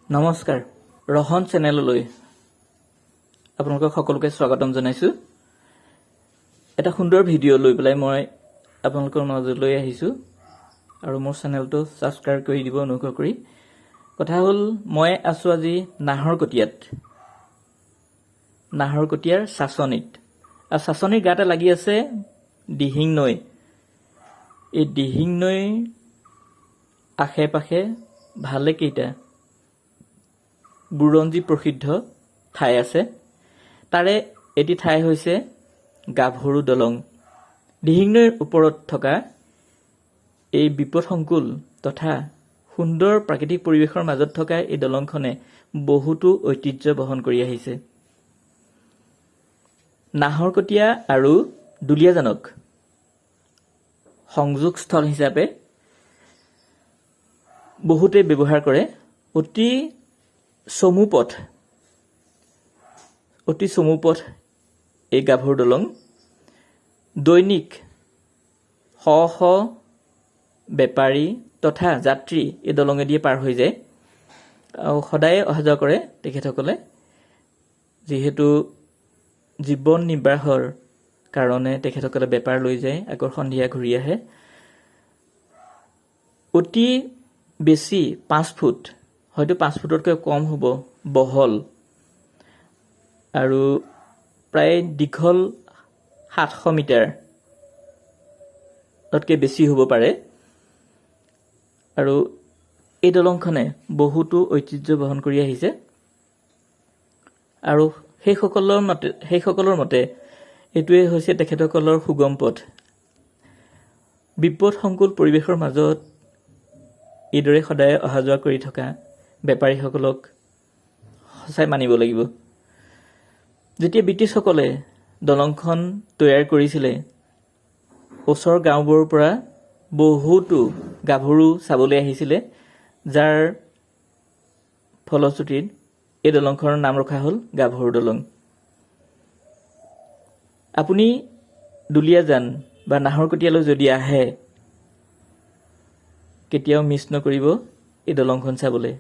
নমস্কাৰ ৰহন চেনেললৈ আপোনালোকক সকলোকে স্বাগতম জনাইছো এটা সুন্দৰ ভিডিঅ' লৈ পেলাই মই আপোনালোকৰ মাজলৈ আহিছো আৰু মোৰ চেনেলটো সাবস্ক্ৰাইব কৰি দিব অনুগ্ৰহ কৰি কথা হ'ল মই আছো আজি নাহৰকটীয়াৰ সাচনিত আৰু সাচনিৰ গাতে লাগি আছে দিহিং নৈ এই দিহিং নৈ আশে পাশে ভালে কেইটা বুৰঞ্জী প্ৰসিদ্ধ ঠাই আছে তাৰে এটি ঠাই হৈছে গাভৰু দলং দিহিং নৈৰ ওপৰত থকা এই বিপদসংকুল তথা সুন্দৰ প্ৰাকৃতিক পৰিৱেশৰ মাজত থকা এই দলংখনে বহুতো ঐতিহ্য বহন কৰি আহিছে নাহৰকটীয়া আৰু দুলিয়াজানক সংযোগস্থল হিচাপে বহুতে ব্যৱহাৰ কৰে অতি চমুপথ এই গাভৰু দলং দৈনিক শ বেপাৰী তথা যাত্ৰী এই দলঙেদি পাৰ হৈ যায় আৰু সদায় অহা যোৱা কৰে তেখেতসকলে যিহেতু জীৱন নিৰ্বাহৰ কাৰণে তেখেতসকলে বেপাৰ লৈ যায় আকৌ সন্ধিয়া ঘূৰি আহে অতি বেছি 5 ফুট হয়তো 5 ফুটতকৈ কম হ'ব বহল আৰু প্ৰায় দীঘল 700 মিটাৰ তকৈ বেছি হ'ব পাৰে আৰু এই দলংখনে বহুতো ঐতিহ্য বহন কৰি আহিছে আৰু সেইসকলৰ মতে এইটোৱে হৈছে তেখেতসকলৰ সুগম পথ বিপদসংকুল পৰিৱেশৰ মাজত এইদৰে সদায় অহা যোৱা কৰি থকা বেপাৰীসকলক সঁচাই মানিব লাগিব যেতিয়া ব্ৰিটিছসকলে দলংখন তৈয়াৰ কৰিছিলে ওচৰৰ গাঁওবোৰৰ পৰা বহুতো গাভৰু চাবলৈ আহিছিলে যাৰ ফলশ্ৰুতিত এই দলংখনৰ নাম ৰখা হ'ল গাভৰু দলং আপুনি দুলিয়াজান বা নাহৰকটীয়ালৈ যদি আহে কেতিয়াও মিছ নকৰিব এই দলংখন চাবলৈ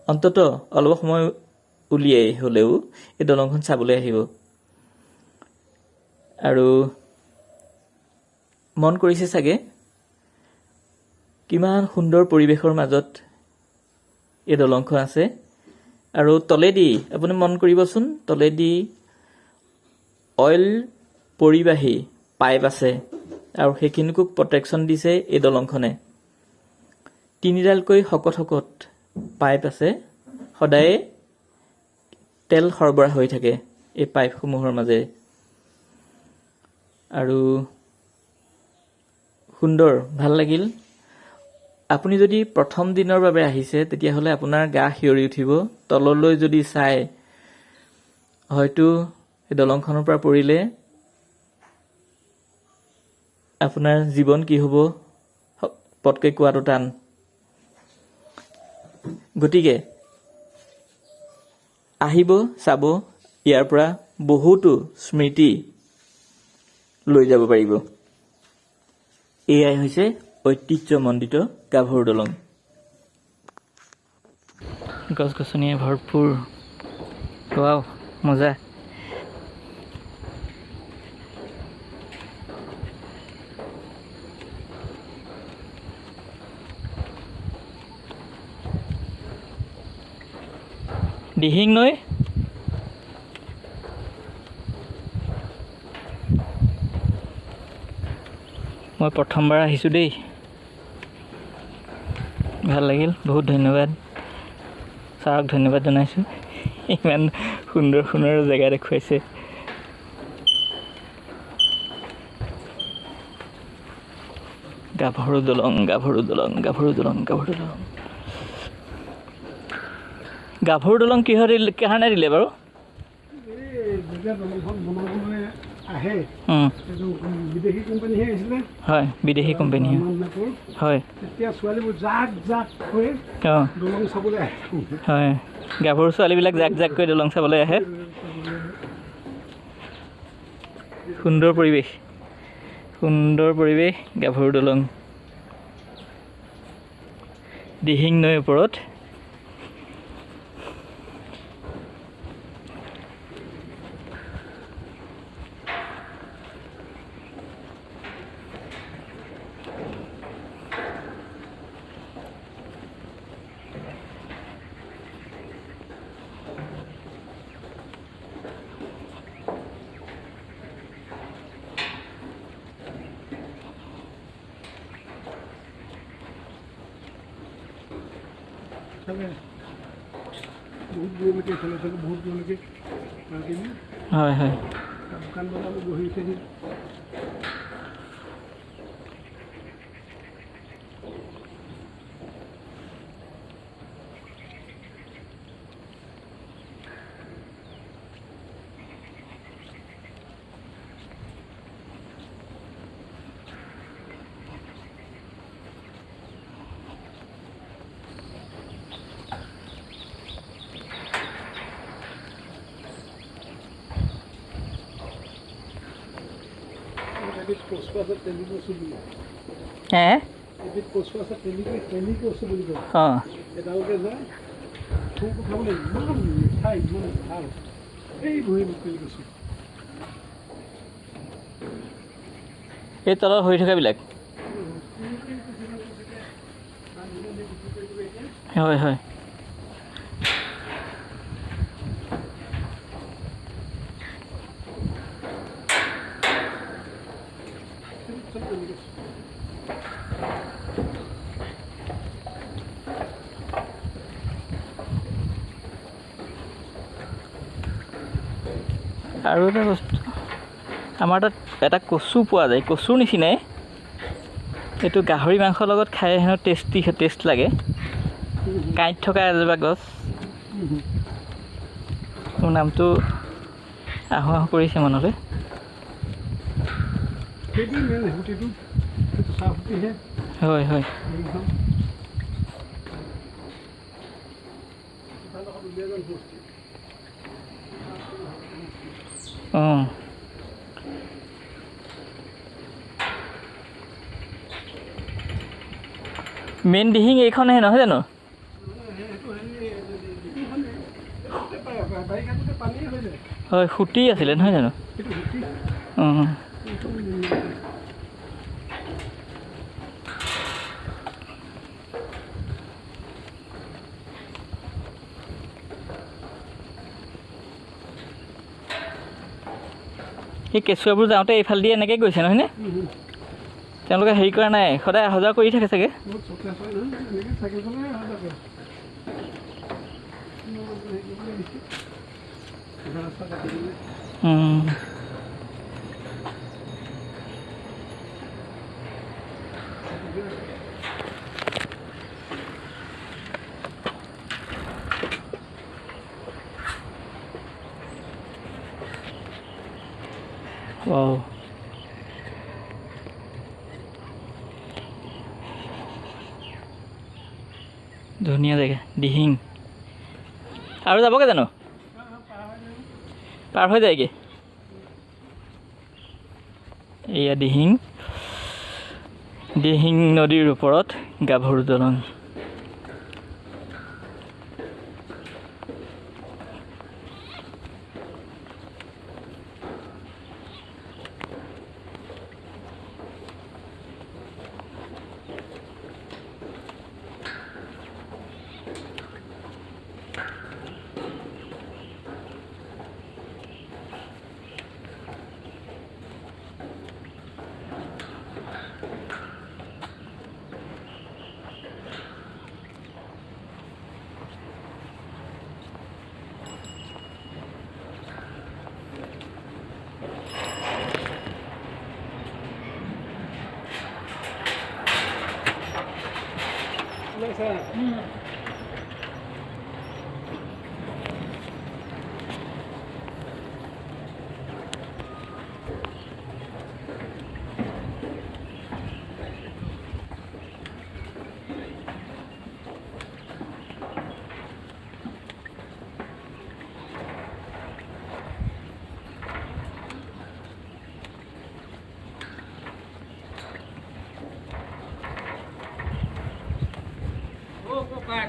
অন্তত অলপ সময় উলিয়াই হ'লেও এই দলংখন চাবলৈ আহিব আৰু মন কৰিছে চাগে কিমান সুন্দৰ পৰিৱেশৰ মাজত এই দলংখন আছে আৰু তলেদি আপুনি মন কৰিবচোন তলেদি অইল পৰিবাহী পাইপ আছে আৰু সেইখিনিকো প্ৰটেকশ্যন দিছে এই দলংখনে 3ডালকৈ শকত পাইপ আছে সদায় তেল সৰবৰাহ হৈ থাকে এই পাইপসমূহৰ মাজেৰে আৰু সুন্দৰ ভাল লাগিল আপুনি যদি প্ৰথম দিনৰ বাবে আহিছে তেতিয়াহ'লে আপোনাৰ গা শিয়ৰি উঠিব তললৈ যদি চাই হয়তো এই দলংখনৰ পৰা পৰিলে আপোনাৰ জীৱন কি হ'ব পটকৈ কোৱাটো টান গতিকে আহিব চাব ইয়াৰ পৰা বহুতো স্মৃতি লৈ যাব পাৰিব এয়াই হৈছে ঐতিহ্যমণ্ডিত গাভৰু দলং গছ গছনিয়ে ভৰপূৰ ৱাও মজা দিহিং নৈ মই প্ৰথমবাৰ আহিছোঁ দেই ভাল লাগিল বহুত ধন্যবাদ ছাৰক ধন্যবাদ জনাইছোঁ ইমান সুন্দৰ জেগা দেখুৱাইছে গাভৰু দলং কিহৰ কাৰণে দিলে বাৰু হয় বিদেশী কোম্পানী হয় হয় গাভৰু ছোৱালীবিলাক জাক দলং চাবলৈ আহে সুন্দৰ পৰিৱেশ গাভৰু দলং দিহিং নৈৰ ওপৰত বহুত দূৰলৈকে ইফালে ইফালে বহুত দূৰলৈকে হয় হয় দোকান বজাৰবোৰ বহি উঠেহি এবিধ কচু আছে তেলি কচু বুলি হে এবিধ কচু আছে তেলি কচু বুলি কয় অঁ এডালকে যায় থোক খাবলৈ ইমান মিঠা ইমান ভাল এই বহি তেলি কচু এই তলত হৈ থকাবিলাক হয় হয় আৰু এটা বস্তু আমাৰ তাত এটা কচু পোৱা যায় কচুৰ নিচিনাই এইটো গাহৰি মাংসৰ লগত খাই হেনো টেষ্ট লাগে কাঁইট থকা এজোপা গছ মোৰ নামটো আহোঁ আহোঁ কৰিছে মনলৈ হয় হয় অঁ মেইন দিহিং এইখনহে নহয় জানো হয় সুঁতি আছিলে নহয় জানো অঁ সেই কেঁচুৱাবোৰ যাওঁতে এইফালে দি এনেকৈ গৈছে নহয়নে তেওঁলোকে হেৰি কৰা নাই সদায় অহা যোৱা কৰি থাকে চাগে wow ধুনীয়া জেগা দিহিং আৰু যাবগৈ জানো পাৰ হৈ যায়গৈ এয়া দিহিং নদীৰ ওপৰত গাভৰু দলং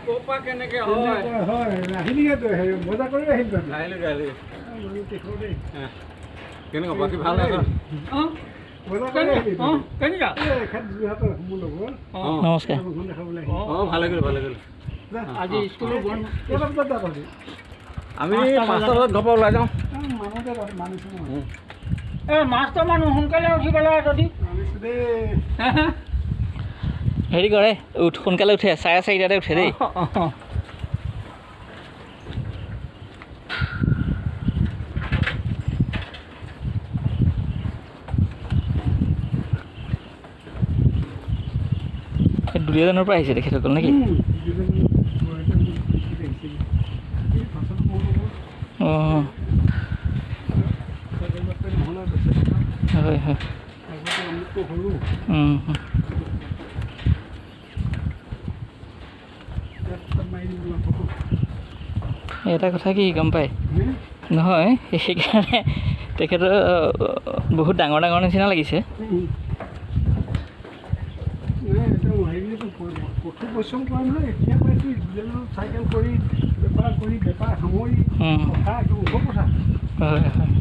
কোপা কেনেকে হয় হয় আহিলি মজা কৰি আহিল কেনেকুৱা বাকী ভাল নমস্কাৰ ভালে কৰিলোঁ আজি স্কুলৰ আমি 5টা বজাত ঘৰৰ পৰা ওলাই যাওঁ মাছটো মানুহ সোনকালে উঠি পেলাই যদি হেৰি কৰে সোনকালে উঠে 4:30 উঠে দেই দুলীয়াজানৰ পৰা আহিছে তেখেতসকল নেকি? অঁ হয় হয়। এটা কথা কি গম পায় নহয়, সেইকাৰণে তেখেতৰ বহুত ডাঙৰ ডাঙৰ নিচিনা লাগিছে। কঠোৰ পৰিশ্ৰম কৰা নহয়, এতিয়া পাইছো চাইকেল কৰি বেপাৰ সামৰি কথা একদম কথা হয় হয়।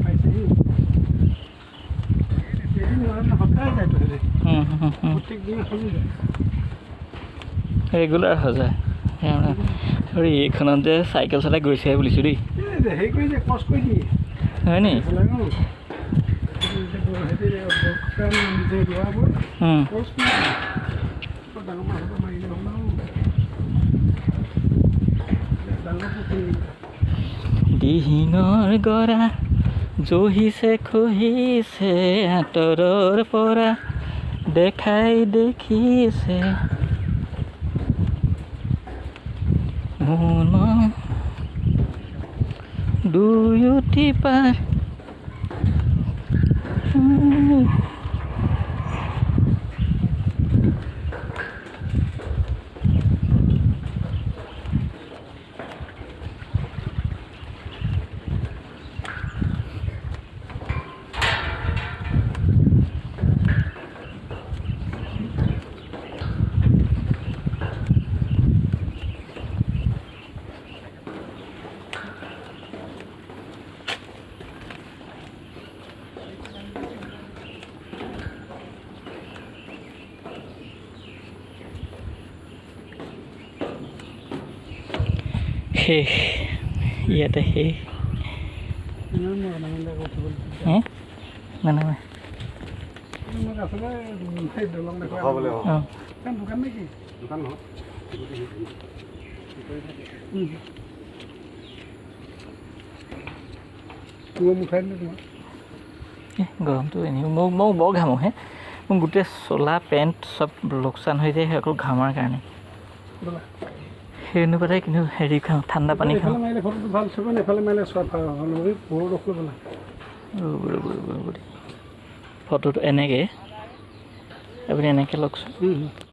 পাইছেহি সদায় যায় প্ৰত্যেক দিনে চলি যায় ৰেগুলাৰ হৈ যায়। হেৰি এইখনত যে চাইকেল চলাই গৈছেহে বুলিছোঁ দেই। হেৰি কৰি দিয়ে কষ্ট কৰি দিয়ে হয় নি? দিহিঙৰ গৰা জহিছে খহিছে আঁতৰৰ পৰা দেখাই দেখিছে মন দুয়োটি পাৰ শেষ ইয়াতে শেষ মানে দোকান নেকি দোকান নহয় উঠাই দিলে তোমাৰ গৰমটো এনেও মোক বৰ ঘামো হে মোৰ গোটেই চোলা পেণ্ট চব লোকচান হৈ যায় অকল ঘামাৰ কাৰণে। সেই অনুপাতে কিন্তু হেৰি খাওঁ ঠাণ্ডা পানী খাওঁ। ভাল চাব এফালে মাৰিলে ফটোটো এনেকৈ আপুনি এনেকৈ লওকচোন।